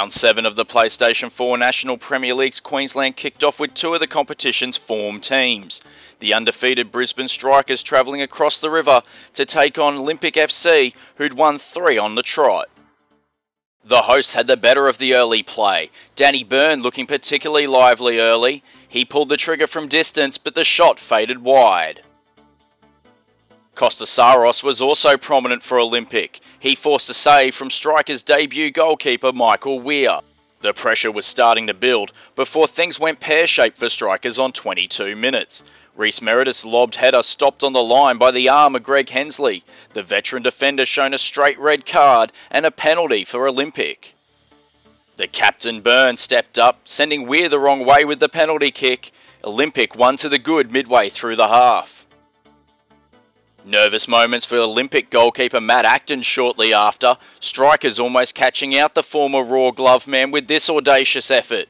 Round 7 of the PlayStation 4 National Premier League's Queensland kicked off with two of the competition's form teams. The undefeated Brisbane Strikers travelling across the river to take on Olympic FC, who'd won 3 on the trot. The hosts had the better of the early play. Danny Byrne looking particularly lively early. He pulled the trigger from distance, but the shot faded wide. Saros was also prominent for Olympic. He forced a save from Strikers' debut goalkeeper Michael Weir. The pressure was starting to build before things went pear-shaped for Strikers on 22 minutes. Rhys Meredith's lobbed header stopped on the line by the arm of Greg Hensley. The veteran defender shown a straight red card and a penalty for Olympic. The captain Byrne stepped up, sending Weir the wrong way with the penalty kick. Olympic won to the good midway through the half. Nervous moments for Olympic goalkeeper Matt Acton shortly after, Strikers almost catching out the former Raw glove man with this audacious effort.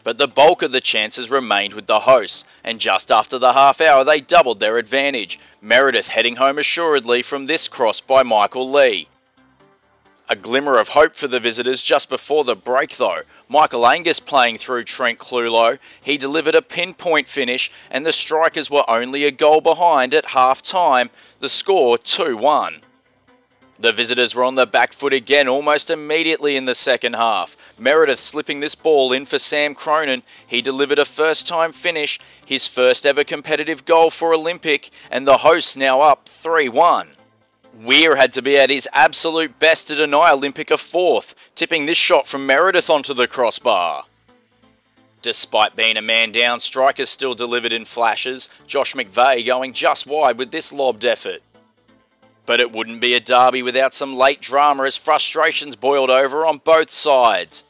But the bulk of the chances remained with the hosts, and just after the half hour they doubled their advantage, Meredith heading home assuredly from this cross by Michael Lee. A glimmer of hope for the visitors just before the break though. Michael Angus playing through Trent Clulow. He delivered a pinpoint finish and the Strikers were only a goal behind at half time, the score 2-1. The visitors were on the back foot again almost immediately in the second half. Meredith slipping this ball in for Sam Cronin. He delivered a first time finish, his first ever competitive goal for Olympic, and the hosts now up 3-1. Weir had to be at his absolute best to deny Olympic a fourth, tipping this shot from Meredith onto the crossbar. Despite being a man down, Strikers still delivered in flashes, Josh McVeigh going just wide with this lobbed effort. But it wouldn't be a derby without some late drama as frustrations boiled over on both sides.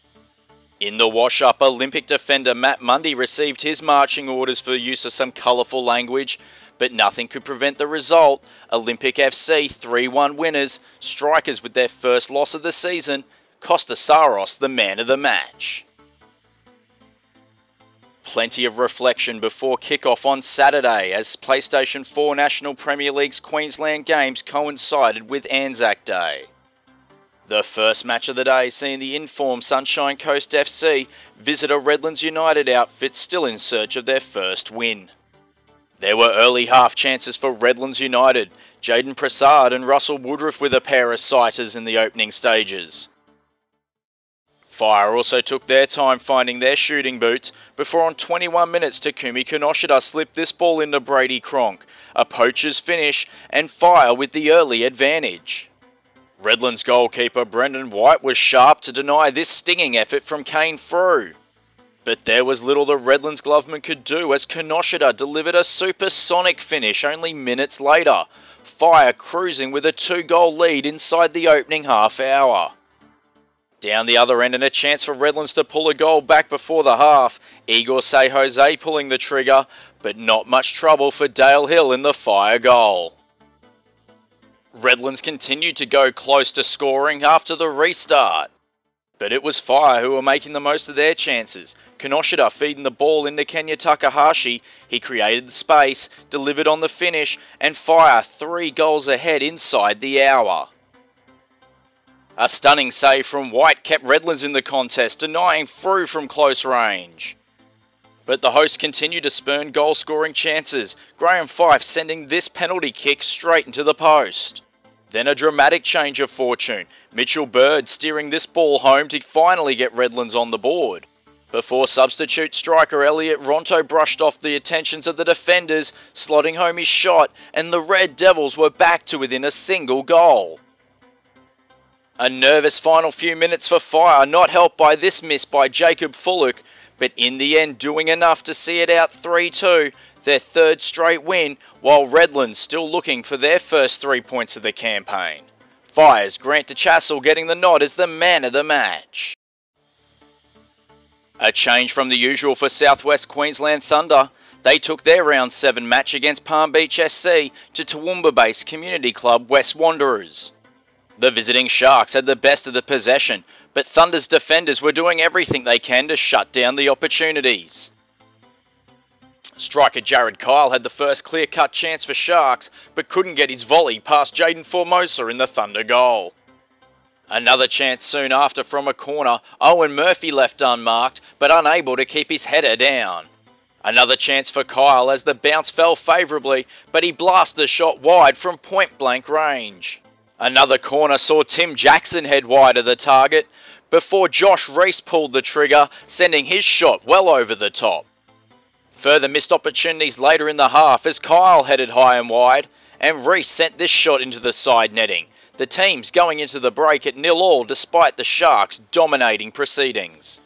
In the wash-up, Olympic defender Matt Mundy received his marching orders for the use of some colourful language, but nothing could prevent the result. Olympic FC 3-1 winners, Strikers with their first loss of the season, Saros the man of the match. Plenty of reflection before kick-off on Saturday as PlayStation 4 National Premier League's Queensland games coincided with Anzac Day. The first match of the day seeing the informed Sunshine Coast FC visit a Redlands United outfit still in search of their first win. There were early half chances for Redlands United, Jaden Prasad and Russell Woodruff with a pair of sighters in the opening stages. Fire also took their time finding their shooting boots before on 21 minutes Takumi Kinoshita slipped this ball into Brady Cronk, a poacher's finish and Fire with the early advantage. Redlands goalkeeper Brendan White was sharp to deny this stinging effort from Kane Frew. But there was little the Redlands gloveman could do as Kinoshita delivered a supersonic finish only minutes later, Fire cruising with a 2-goal lead inside the opening half hour. Down the other end and a chance for Redlands to pull a goal back before the half, Igor Say Jose pulling the trigger, but not much trouble for Dale Hill in the Fire goal. Redlands continued to go close to scoring after the restart. But it was Fire who were making the most of their chances. Kinoshita feeding the ball into Kenya Takahashi. He created the space, delivered on the finish, and Fire 3 goals ahead inside the hour. A stunning save from White kept Redlands in the contest, denying Frew from close range. But the hosts continued to spurn goal-scoring chances, Graham Fife sending this penalty kick straight into the post. Then a dramatic change of fortune, Mitchell Bird steering this ball home to finally get Redlands on the board. Before substitute striker Elliot Ronto brushed off the attentions of the defenders, slotting home his shot, and the Red Devils were back to within a single goal. A nervous final few minutes for Fire, not helped by this miss by Jacob Fullock, but in the end doing enough to see it out 3-2, their third straight win, while Redlands still looking for their first 3 points of the campaign. Fire's Grant DeChassel getting the nod as the man of the match. A change from the usual for Southwest Queensland Thunder. They took their round 7 match against Palm Beach SC to Toowoomba-based community club West Wanderers. The visiting Sharks had the best of the possession, but Thunder's defenders were doing everything they can to shut down the opportunities. Striker Jared Kyle had the first clear-cut chance for Sharks, but couldn't get his volley past Jaden Formosa in the Thunder goal. Another chance soon after from a corner, Owen Murphy left unmarked, but unable to keep his header down. Another chance for Kyle as the bounce fell favourably, but he blasted the shot wide from point blank range. Another corner saw Tim Jackson head wide of the target, before Josh Reese pulled the trigger, sending his shot well over the top. Further missed opportunities later in the half as Kyle headed high and wide, and Reese sent this shot into the side netting. The teams going into the break at 0-0 despite the Sharks dominating proceedings.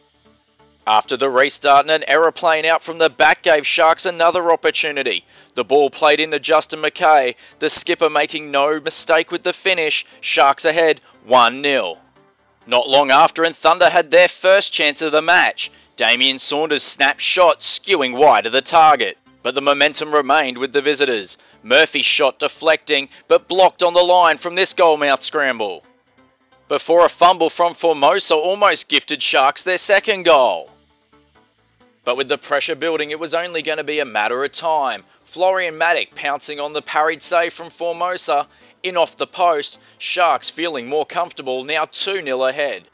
After the restart, and an error playing out from the back gave Sharks another opportunity. The ball played into Justin McKay, the skipper making no mistake with the finish. Sharks ahead 1-0. Not long after, and Thunder had their first chance of the match. Damien Saunders' snap shot skewing wide of the target, but the momentum remained with the visitors. Murphy's shot deflecting, but blocked on the line from this goalmouth scramble. Before a fumble from Formosa almost gifted Sharks their second goal. But with the pressure building, it was only going to be a matter of time. Florian Matic pouncing on the parried save from Formosa, in off the post, Sharks feeling more comfortable, now 2-0 ahead.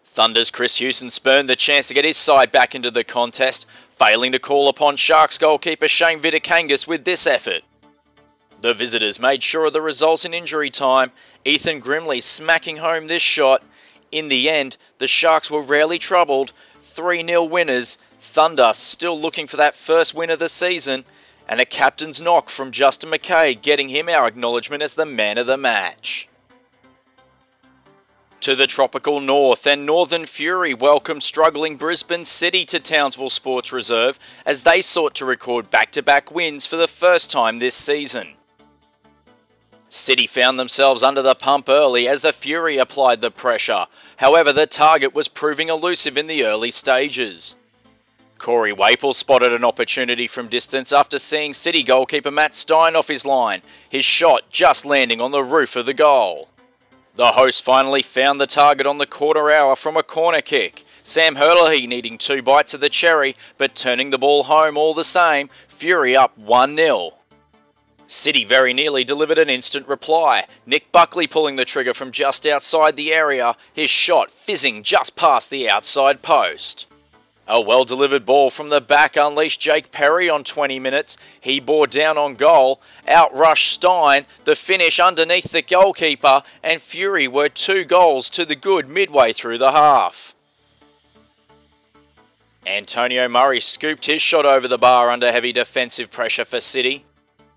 Thunder's Chris Hewson spurned the chance to get his side back into the contest, failing to call upon Sharks goalkeeper Shane Vitakangas with this effort. The visitors made sure of the results in injury time, Ethan Grimley smacking home this shot. In the end, the Sharks were rarely troubled, 3-0 winners, Thunder still looking for that first win of the season, and a captain's knock from Justin McKay getting him our acknowledgement as the man of the match. To the tropical north, and Northern Fury welcomed struggling Brisbane City to Townsville Sports Reserve as they sought to record back-to-back wins for the first time this season. City found themselves under the pump early as the Fury applied the pressure. However, the target was proving elusive in the early stages. Corey Waple spotted an opportunity from distance after seeing City goalkeeper Matt Stein off his line, his shot just landing on the roof of the goal. The hosts finally found the target on the quarter hour from a corner kick. Sam Herlihy needing 2 bites of the cherry, but turning the ball home all the same, Fury up 1-0. City very nearly delivered an instant reply. Nick Buckley pulling the trigger from just outside the area, his shot fizzing just past the outside post. A well-delivered ball from the back unleashed Jake Perry on 20 minutes. He bore down on goal, outrushed Stein, the finish underneath the goalkeeper, and Fury were 2 goals to the good midway through the half. Antonio Murray scooped his shot over the bar under heavy defensive pressure for City.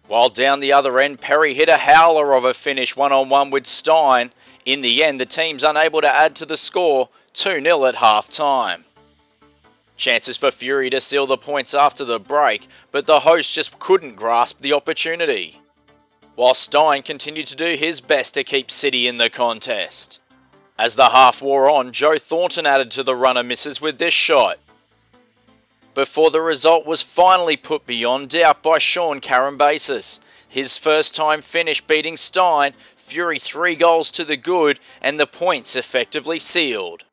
While down the other end, Perry hit a howler of a finish one-on-one with Stein. In the end, the team's unable to add to the score, 2-0 at half-time. Chances for Fury to seal the points after the break, but the hosts just couldn't grasp the opportunity, while Stein continued to do his best to keep City in the contest. As the half wore on, Joe Thornton added to the runner misses with this shot, before the result was finally put beyond doubt by Sean Karambasis. His first time finish beating Stein, Fury 3 goals to the good, and the points effectively sealed.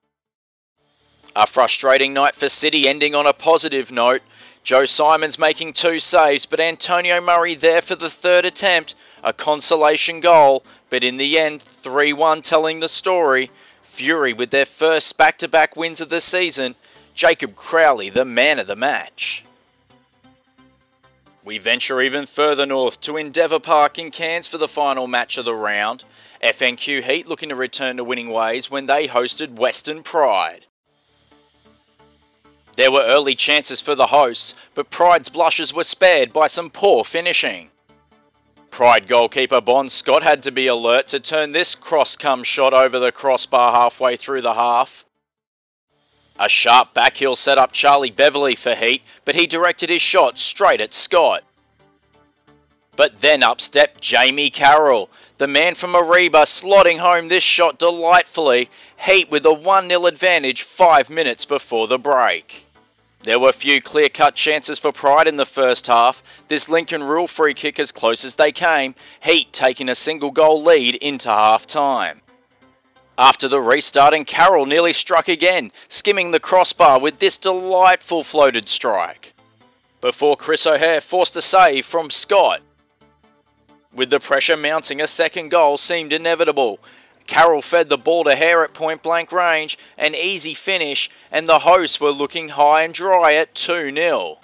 A frustrating night for City ending on a positive note. Joe Simons making 2 saves, but Antonio Murray there for the 3rd attempt, a consolation goal, but in the end 3-1 telling the story. Fury with their first back-to-back wins of the season, Jacob Crowley the man of the match. We venture even further north to Endeavour Park in Cairns for the final match of the round. FNQ Heat looking to return to winning ways when they hosted Western Pride. There were early chances for the hosts, but Pride's blushes were spared by some poor finishing. Pride goalkeeper Bon Scott had to be alert to turn this cross-cum shot over the crossbar halfway through the half. A sharp backheel set up Charlie Beverley for Heat, but he directed his shot straight at Scott. But then up stepped Jamie Carroll, the man from Ariba, slotting home this shot delightfully. Heat with a 1-0 advantage 5 minutes before the break. There were few clear-cut chances for Pride in the first half. This Lincoln Rule free kick as close as they came, Heat taking a single goal lead into half-time. After the restarting, Carroll nearly struck again, skimming the crossbar with this delightful floated strike, before Chris O'Hare forced a save from Scott. With the pressure mounting, a second goal seemed inevitable. Carroll fed the ball to Hare at point blank range, an easy finish, and the hosts were looking high and dry at 2-0.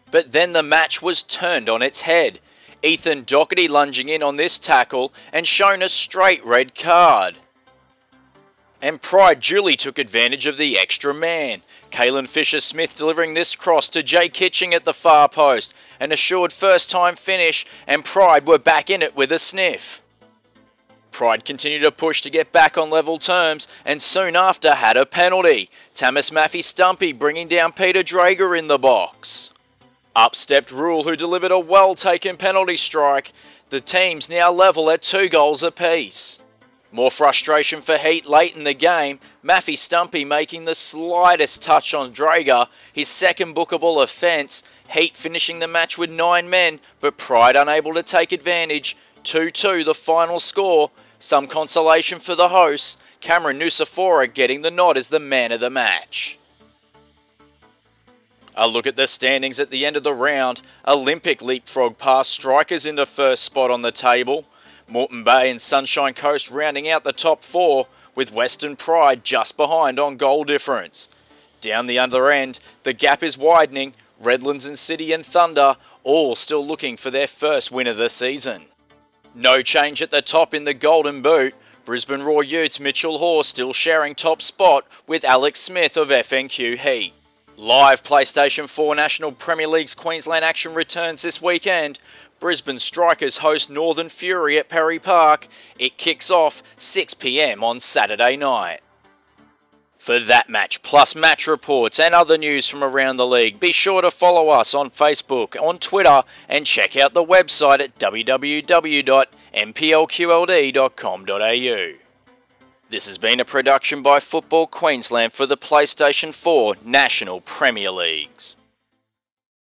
But then the match was turned on its head. Ethan Doherty lunging in on this tackle and shown a straight red card. And Pride duly took advantage of the extra man. Kalen Fisher-Smith delivering this cross to Jay Kitching at the far post. An assured first-time finish, and Pride were back in it with a sniff. Pride continued to push to get back on level terms, and soon after had a penalty. Tamas Maffey-Stumpy bringing down Peter Drager in the box. Up stepped Rule, who delivered a well-taken penalty strike. The teams now level at 2 goals apiece. More frustration for Heat late in the game, Maffey-Stumpy making the slightest touch on Drager, his second bookable offence. Heat finishing the match with 9 men, but Pride unable to take advantage. 2-2 the final score. Some consolation for the hosts, Cameron Nusafora getting the nod as the man of the match. A look at the standings at the end of the round. Olympic leapfrog past Strikers into first spot on the table. Moreton Bay and Sunshine Coast rounding out the top 4, with Western Pride just behind on goal difference. Down the other end, the gap is widening. Redlands and City and Thunder all still looking for their first win of the season. No change at the top in the Golden Boot. Brisbane Raw Utes Mitchell Hoare still sharing top spot with Alex Smith of FNQ Heat. Live PlayStation 4 National Premier League's Queensland action returns this weekend. Brisbane Strikers host Northern Fury at Perry Park. It kicks off 6 p.m. on Saturday night. For that match, plus match reports and other news from around the league, be sure to follow us on Facebook, on Twitter, and check out the website at www.nplqld.com.au. This has been a production by Football Queensland for the PlayStation 4 National Premier Leagues.